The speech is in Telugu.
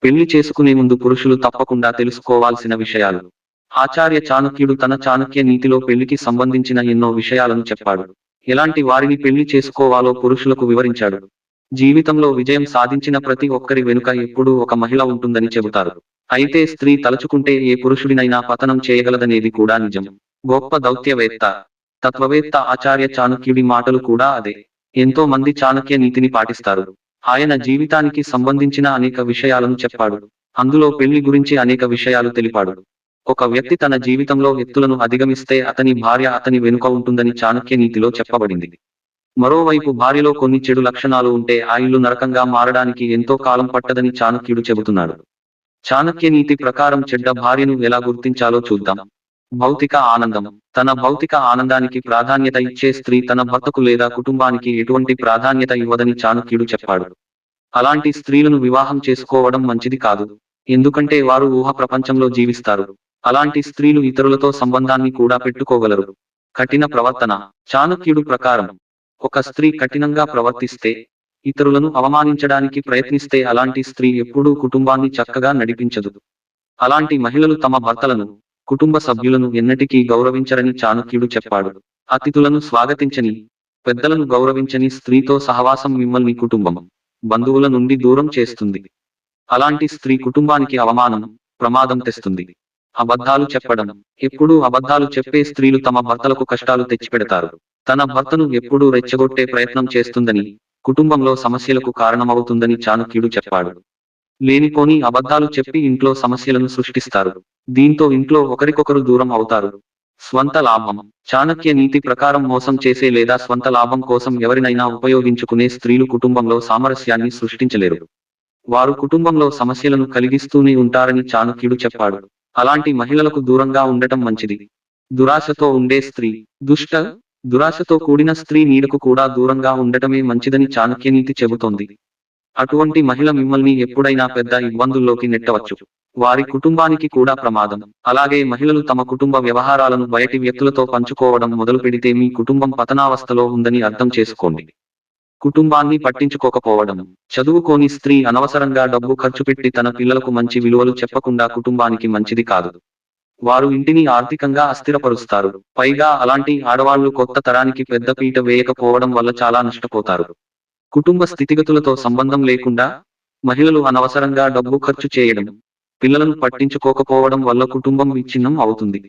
పెళ్లి చేసుకునే ముందు పురుషులు తప్పకుండా తెలుసుకోవాల్సిన విషయాలు. ఆచార్య చాణక్యుడు తన చాణక్య నీతిలో పెళ్లికి సంబంధించిన ఎన్నో విషయాలను చెప్పాడు. ఎలాంటి వారిని పెళ్లి చేసుకోవాలో పురుషులకు వివరించాడు. జీవితంలో విజయం సాధించిన ప్రతి ఒక్కరి వెనుక ఎప్పుడూ ఒక మహిళ ఉంటుందని చెబుతారు. అయితే స్త్రీ తలుచుకుంటే ఏ పురుషుడినైనా పతనం చేయగలదనేది కూడా నిజం. గొప్ప దౌత్యవేత్త, తత్వవేత్త ఆచార్య చాణక్యుడి మాటలు కూడా అదే. ఎంతో మంది చాణక్య నీతిని పాటిస్తారు. ఆయన జీవితానికి సంబంధించిన అనేక విషయాలను చెప్పాడు. అందులో పెళ్లి గురించి అనేక విషయాలు తెలిపాడు. ఒక వ్యక్తి తన జీవితంలో ఎత్తులను అధిగమిస్తే అతని భార్య అతని వెనుక ఉంటుందని చాణక్య నీతిలో చెప్పబడింది. మరోవైపు భార్యలో కొన్ని చెడు లక్షణాలు ఉంటే ఆ ఇల్లు నరకంగా మారడానికి ఎంతో కాలం పట్టదని చాణక్యుడు చెబుతున్నాడు. చాణక్య నీతి ప్రకారం చెడ్డ భార్యను ఎలా గుర్తించాలో చూద్దాం. భౌతిక ఆనందం. తన భౌతిక ఆనందానికి ప్రాధాన్యత ఇచ్చే స్త్రీ తన భర్తకు లేదా కుటుంబానికి ఎటువంటి ప్రాధాన్యత ఇవ్వదని చాణక్యుడు చెప్పాడు. అలాంటి స్త్రీలను వివాహం చేసుకోవడం మంచిది కాదు. ఎందుకంటే వారు ఊహ ప్రపంచంలో జీవిస్తారు. అలాంటి స్త్రీలు ఇతరులతో సంబంధాన్ని కూడా పెట్టుకోగలరు. కఠిన ప్రవర్తన. చాణక్యుడు ప్రకారం ఒక స్త్రీ కఠినంగా ప్రవర్తిస్తే, ఇతరులను అవమానించడానికి ప్రయత్నిస్తే అలాంటి స్త్రీ ఎప్పుడూ కుటుంబాన్ని చక్కగా నడిపించదు. అలాంటి మహిళలు తమ భర్తలను, కుటుంబ సభ్యులను ఎన్నటికీ గౌరవించరని చాణక్యుడు చెప్పాడు. అతిథులను స్వాగతించని, పెద్దలను గౌరవించని స్త్రీతో సహవాసం మిమ్మల్ని కుటుంబం, బంధువుల నుండి దూరం చేస్తుంది. అలాంటి స్త్రీ కుటుంబానికి అవమానం, ప్రమాదం తెస్తుంది. అబద్ధాలు చెప్పడం. ఎప్పుడూ అబద్ధాలు చెప్పే స్త్రీలు తమ భర్తలకు కష్టాలు తెచ్చిపెడతారు. తన భర్తను ఎప్పుడూ రెచ్చగొట్టే ప్రయత్నం చేస్తుందని, కుటుంబంలో సమస్యలకు కారణమవుతుందని చాణక్యుడు చెప్పాడు. లేనిపోని అబద్ధాలు చెప్పి ఇంట్లో సమస్యలను సృష్టిస్తారు. దీంతో ఇంట్లో ఒకరికొకరు దూరం అవుతారు. స్వంత లాభం. చాణక్య నీతి ప్రకారం మోసం చేసే లేదా స్వంత లాభం కోసం ఎవరినైనా ఉపయోగించుకునే స్త్రీలు కుటుంబంలో సామరస్యాన్ని సృష్టించలేరు. వారు కుటుంబంలో సమస్యలను కలిగిస్తూనే ఉంటారని చాణక్యుడు చెప్పాడు. అలాంటి మహిళలకు దూరంగా ఉండటం మంచిది. దురాశతో ఉండే స్త్రీ. దురాశతో కూడిన స్త్రీ నీడకు కూడా దూరంగా ఉండటమే మంచిదని చాణక్యనీతి చెబుతోంది. అటువంటి మహిళ మిమ్మల్ని ఎప్పుడైనా పెద్ద ఇబ్బందుల్లోకి నెట్టవచ్చు. వారి కుటుంబానికి కూడా ప్రమాదం. అలాగే మహిళలు తమ కుటుంబ వ్యవహారాలను బయటి వ్యక్తులతో పంచుకోవడం మొదలు పెడితే మీ కుటుంబం పతనావస్థలో ఉందని అర్థం చేసుకోండి. కుటుంబాన్ని పట్టించుకోకపోవడం. చదువుకోని స్త్రీ అనవసరంగా డబ్బు ఖర్చు పెట్టి తన పిల్లలకు మంచి విలువలు చెప్పకుండా కుటుంబానికి మంచిది కాదు. వారు ఇంటిని ఆర్థికంగా అస్థిరపరుస్తారు. పైగా అలాంటి ఆడవాళ్లు కొత్త తరానికి పెద్ద పీట వేయకపోవడం వల్ల చాలా నష్టపోతారు. కుటుంబ స్థితిగతులతో సంబంధం లేకుండా మహిళలు అనవసరంగా డబ్బు ఖర్చు చేయడం, పిల్లలను పట్టించుకోకపోవడం వల్ల కుటుంబం విచ్ఛిన్నం అవుతుంది.